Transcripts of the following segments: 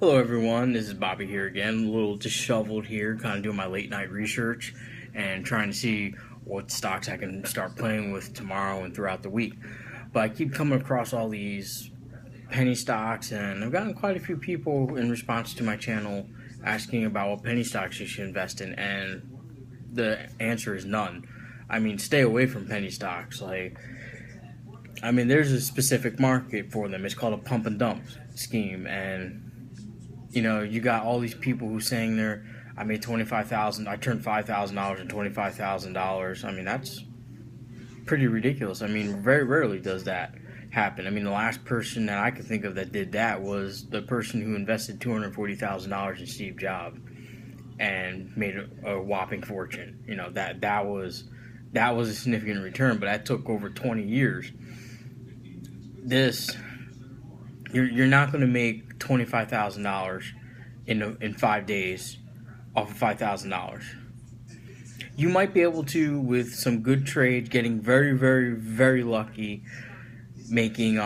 Hello, everyone. This is Bobby here again. A little disheveled here, kind of doing my late night research and trying to see what stocks I can start playing with tomorrow and throughout the week. But I keep coming across all these penny stocks, and I've gotten quite a few people in response to my channel asking about what penny stocks you should invest in, and the answer is none. I mean, stay away from penny stocks. There's a specific market for them. It's called a pump and dump scheme, and you got all these people who saying I made 25,000. I turned $5,000 into $25,000. I mean, that's pretty ridiculous. I mean, very rarely does that happen. I mean, the last person that I could think of that did that was the person who invested $240,000 in Steve Jobs and made a whopping fortune. That was a significant return, but that took over 20 years. This you're not going to make $25,000 in 5 days off of $5,000. You might be able to with some good trades, getting very, very, very lucky, making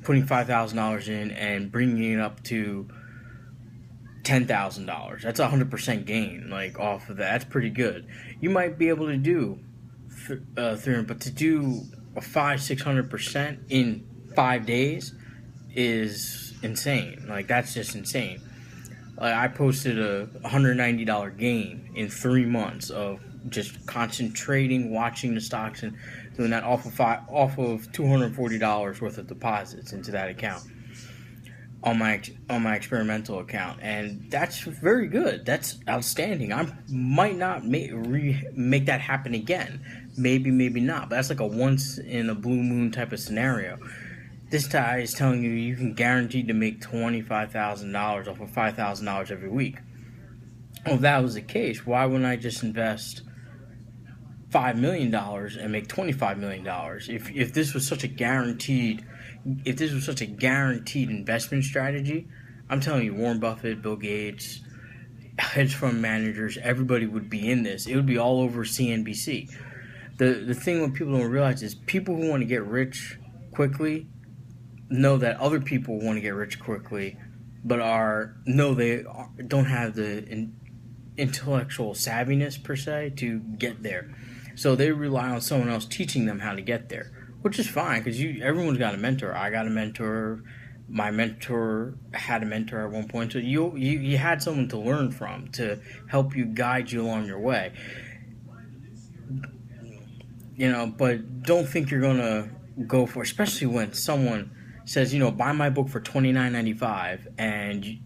putting $5,000 in and bringing it up to $10,000. That's 100% gain, like off of that. That's pretty good. You might be able to do 300, but to do a 500-600% in 5 days is insane. Like, that's just insane. Like, I posted a $190 gain in 3 months of just concentrating, watching the stocks, and doing that off of $240 worth of deposits into that account on my experimental account, and that's very good. That's outstanding. I might not make that happen again. Maybe not. But that's like a once in a blue moon type of scenario. This guy is telling you can guarantee to make $25,000 off of $5,000 every week. Well, if that was the case, why wouldn't I just invest $5 million and make $25 million? If this was such a guaranteed investment strategy, I'm telling you, Warren Buffett, Bill Gates, hedge fund managers, everybody would be in this. It would be all over CNBC. The thing what people don't realize is people who want to get rich quickly know that other people want to get rich quickly, but they don't have the intellectual savviness per se to get there. So they rely on someone else teaching them how to get there, which is fine because everyone's got a mentor. I got a mentor. My mentor had a mentor at one point. So you had someone to learn from to help you guide you along your way. But don't think you're gonna go for, especially when someone says, buy my book for $29.95 and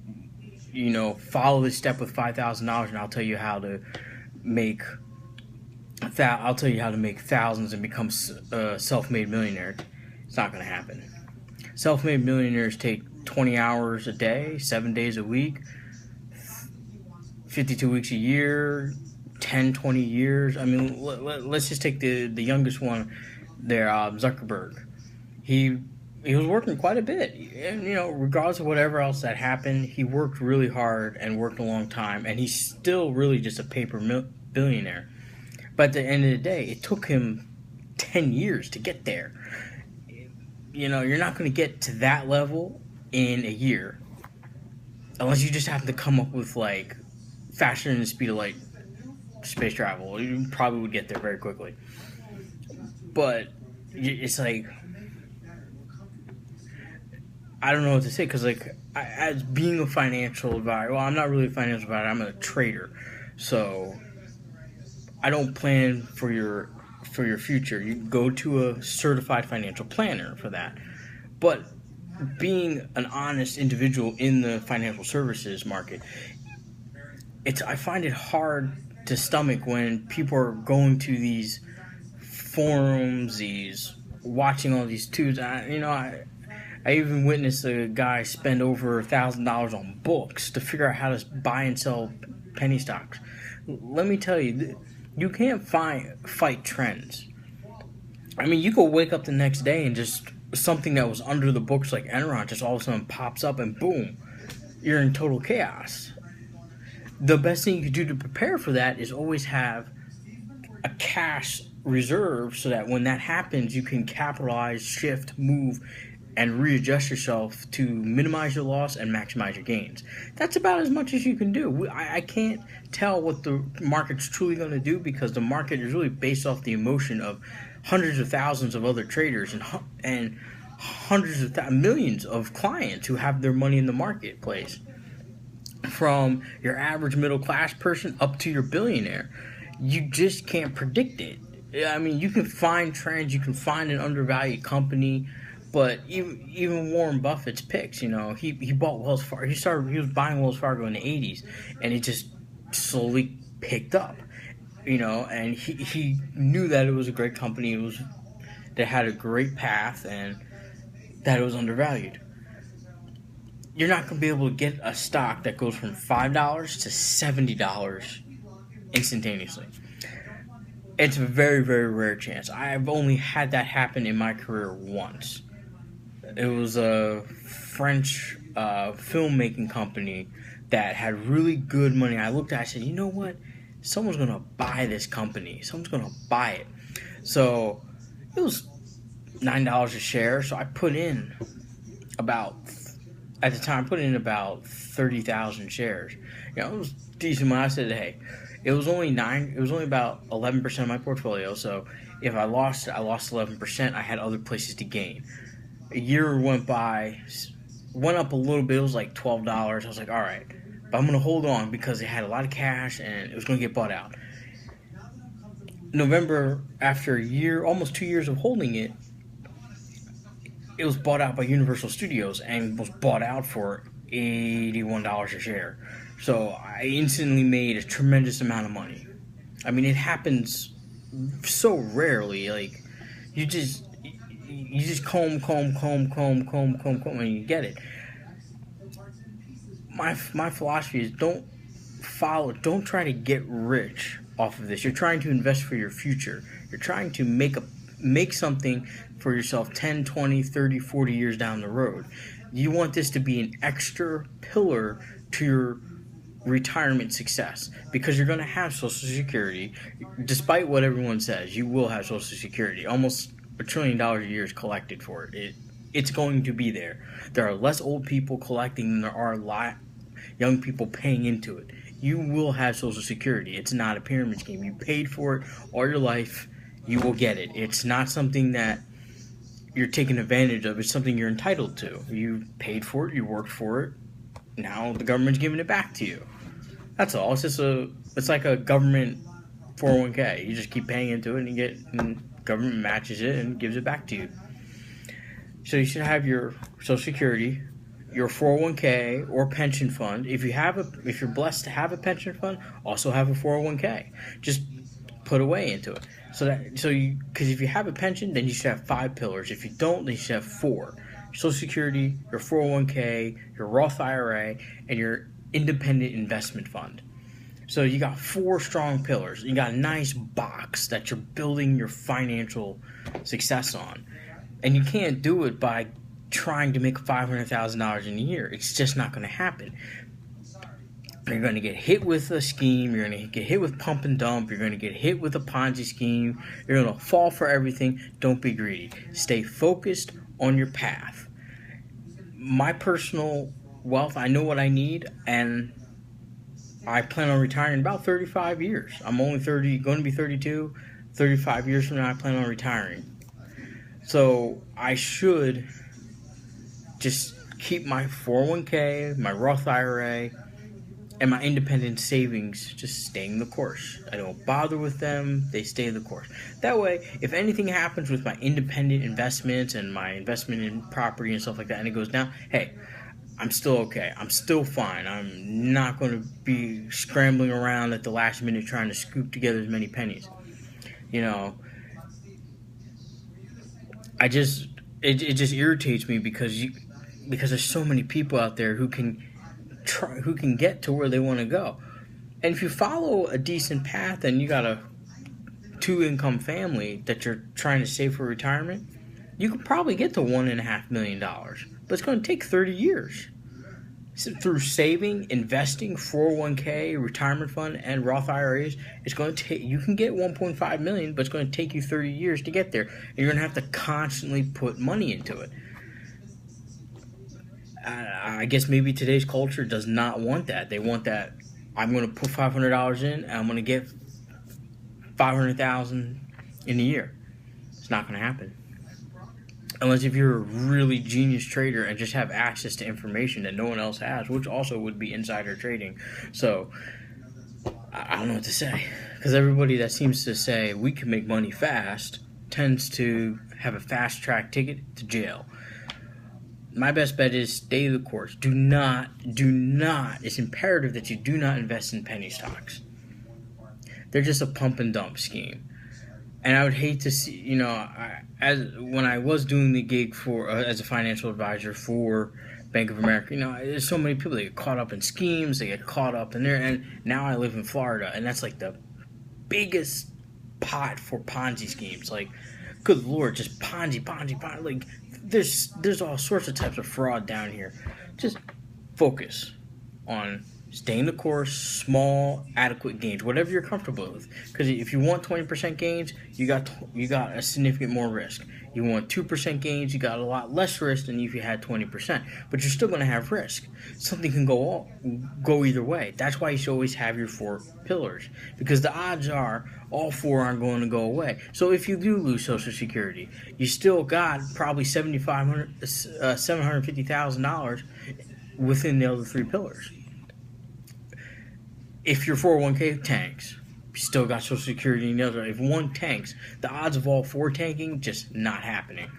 follow this step with $5,000 and I'll tell you how to make thousands and become a self-made millionaire. It's not going to happen. Self-made millionaires take 20 hours a day, 7 days a week, 52 weeks a year, 10, 20 years. I mean, let's just take the youngest one there, Zuckerberg. He was working quite a bit, and regardless of whatever else that happened, he worked really hard and worked a long time, and he's still really just a paper billionaire. But at the end of the day, it took him 10 years to get there. You're not going to get to that level in a year, unless you just happen to come up with like faster than the speed of light space travel. You probably would get there very quickly. But it's like, I don't know what to say, because as being a financial advisor, well, I'm not really a financial advisor, I'm a trader, so I don't plan for your future. You go to a certified financial planner for that. But being an honest individual in the financial services market, I find it hard to stomach when people are going to these forums, watching all these tubes. I even witnessed a guy spend over $1,000 on books to figure out how to buy and sell penny stocks. Let me tell you, you can't fight trends. I mean, you could wake up the next day and just something that was under the books like Enron just all of a sudden pops up and boom, you're in total chaos. The best thing you can do to prepare for that is always have a cash reserve so that when that happens, you can capitalize, shift, move, and readjust yourself to minimize your loss and maximize your gains. That's about as much as you can do. I can't tell what the market's truly going to do, because the market is really based off the emotion of hundreds of thousands of other traders and hundreds of millions of clients who have their money in the marketplace, from your average middle class person up to your billionaire. You just can't predict it. I mean, you can find trends, you can find an undervalued company, but even Warren Buffett's picks, he bought Wells Fargo. He was buying Wells Fargo in the 80s, and it just slowly picked up, and he knew that it was a great company. That had a great path, and that it was undervalued. You're not going to be able to get a stock that goes from $5 to $70 instantaneously. It's a very, very rare chance. I've only had that happen in my career once. It was a French filmmaking company that had really good money. I looked at it, I said, you know what? Someone's going to buy this company. Someone's going to buy it. So it was $9 a share. So I put in about 30,000 shares. It was decent money. I said, hey, it was only about 11% of my portfolio. So if I lost 11%. I had other places to gain. A year went by, went up a little bit. It was like $12. I was like, all right, but I'm going to hold on because it had a lot of cash and it was going to get bought out. November, after a year, almost 2 years of holding it, it was bought out by Universal Studios and was bought out for $81 a share. So I instantly made a tremendous amount of money. I mean, it happens so rarely. Like, you just comb, and you get it. My philosophy is don't try to get rich off of this. You're trying to invest for your future. You're trying to make something for yourself 10, 20, 30, 40 years down the road. You want this to be an extra pillar to your retirement success, because you're going to have Social Security. Despite what everyone says, you will have Social Security. Almost $1 trillion a year is collected for it. It's going to be there. There are less old people collecting than there are young people paying into it. You will have Social Security. It's not a pyramid scheme. You paid for it all your life. You will get it. It's not something that you're taking advantage of. It's something you're entitled to. You paid for it. You worked for it. Now the government's giving it back to you. That's all. It's like a government 401k. You just keep paying into it, and government matches it and gives it back to you. So you should have your Social Security, your 401k or pension fund. If you're blessed to have a pension fund, also have a 401k. Just put away into it. Because if you have a pension, then you should have 5 pillars. If you don't, then you should have 4. Social Security, your 401k, your Roth IRA, and your independent investment fund. So you got 4 strong pillars. You got a nice box that you're building your financial success on. And you can't do it by trying to make $500,000 in a year. It's just not going to happen. You're going to get hit with a scheme. You're going to get hit with pump and dump. You're going to get hit with a Ponzi scheme. You're going to fall for everything. Don't be greedy. Stay focused on your path. My personal wealth, I know what I need, and I plan on retiring in about 35 years. I'm only going to be 32. 35 years from now, I plan on retiring. So I should just keep my 401k, my Roth IRA, and my independent savings just staying the course. I don't bother with them. They stay the course. That way, if anything happens with my independent investments and my investment in property and stuff like that, and it goes down, hey, I'm still okay. I'm still fine. I'm not going to be scrambling around at the last minute trying to scoop together as many pennies. It just irritates me because there's so many people out there who can get to where they want to go. And if you follow a decent path and you got a 2-income family that you're trying to save for retirement, you could probably get to $1.5 million. But it's going to take 30 years. So through saving, investing, 401k, retirement fund, and Roth IRAs, it's going to take. You can get 1.5 million, but it's going to take you 30 years to get there. And you're going to have to constantly put money into it. I guess maybe today's culture does not want that. They want that I'm going to put $500 in and I'm going to get 500,000 in a year. It's not going to happen. Unless if you're a really genius trader and just have access to information that no one else has, which also would be insider trading. So, I don't know what to say. Because everybody that seems to say we can make money fast tends to have a fast track ticket to jail. My best bet is stay the course. Do not, it's imperative that you do not invest in penny stocks. They're just a pump and dump scheme. And I would hate to see, when I was doing the gig for as a financial advisor for Bank of America, there's so many people that get caught up in schemes, they get caught up in there, and now I live in Florida, and that's like the biggest pot for Ponzi schemes. Like, good Lord, just Ponzi. Like, there's all sorts of types of fraud down here. Just focus on staying the course, small, adequate gains, whatever you're comfortable with. Because if you want 20% gains, you got a significant more risk. You want 2% gains, you got a lot less risk than if you had 20%. But you're still going to have risk. Something can go either way. That's why you should always have your 4 pillars. Because the odds are all 4 aren't going to go away. So if you do lose Social Security, you still got probably $750,000 within the other 3 pillars. If your 401k tanks, you still got Social Security and the other. If one tanks, the odds of all 4 tanking, just not happening.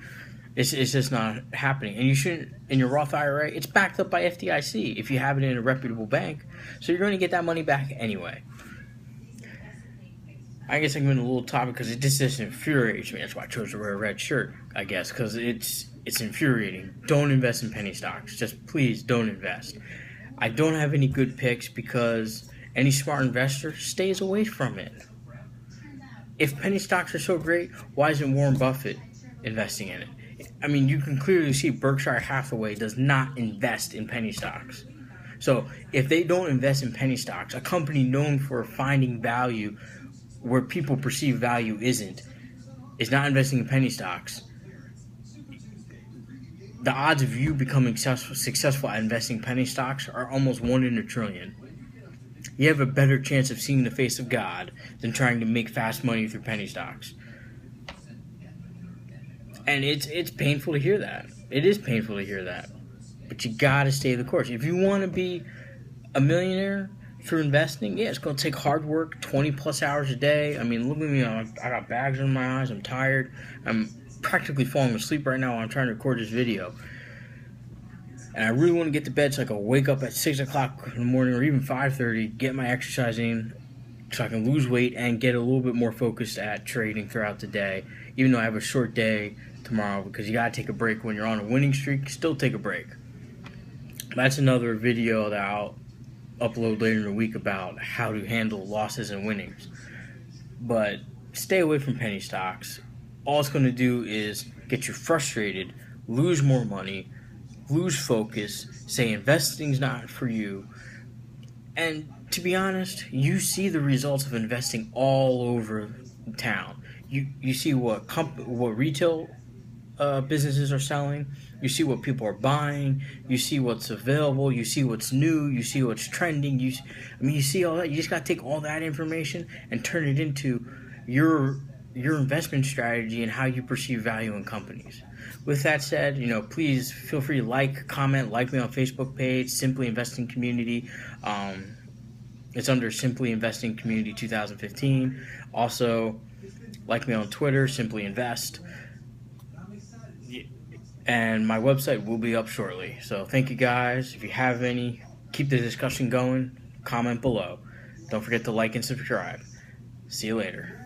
It's just not happening. And you shouldn't, in your Roth IRA, it's backed up by FDIC if you have it in a reputable bank. So you're going to get that money back anyway. I guess I'm going a little topic because it just infuriates me. That's why I chose to wear a red shirt, I guess, because it's infuriating. Don't invest in penny stocks. Just please don't invest. I don't have any good picks because any smart investor stays away from it. If penny stocks are so great, why isn't Warren Buffett investing in it? I mean, you can clearly see Berkshire Hathaway does not invest in penny stocks. So if they don't invest in penny stocks, a company known for finding value where people perceive value is not investing in penny stocks, the odds of you becoming successful at investing in penny stocks are almost 1 in a trillion. You have a better chance of seeing the face of God than trying to make fast money through penny stocks. And it's painful to hear that. It is painful to hear that. But you gotta stay the course. If you want to be a millionaire through investing, yeah, it's going to take hard work, 20 plus hours a day. I mean, look at me. I got bags in my eyes. I'm tired. I'm practically falling asleep right now while I'm trying to record this video. And I really want to get to bed so I can wake up at 6 o'clock in the morning or even 5:30, get my exercise in so I can lose weight and get a little bit more focused at trading throughout the day, even though I have a short day tomorrow because you got to take a break when you're on a winning streak. Still take a break. That's another video that I'll upload later in the week about how to handle losses and winnings. But stay away from penny stocks. All it's going to do is get you frustrated, lose more money, lose focus, say investing's not for you. And to be honest, you see the results of investing all over town. You see what retail businesses are selling. You see what people are buying. You see what's available. You see what's new. You see what's trending. You see all that. You just got to take all that information and turn it into your investment strategy and how you perceive value in companies. With that said, please feel free to comment, like me on Facebook page, Simply Investing Community. It's under Simply Investing Community 2015. Also, like me on Twitter, Simply Invest. And my website will be up shortly. So thank you guys. If you have any, keep the discussion going. Comment below. Don't forget to like and subscribe. See you later.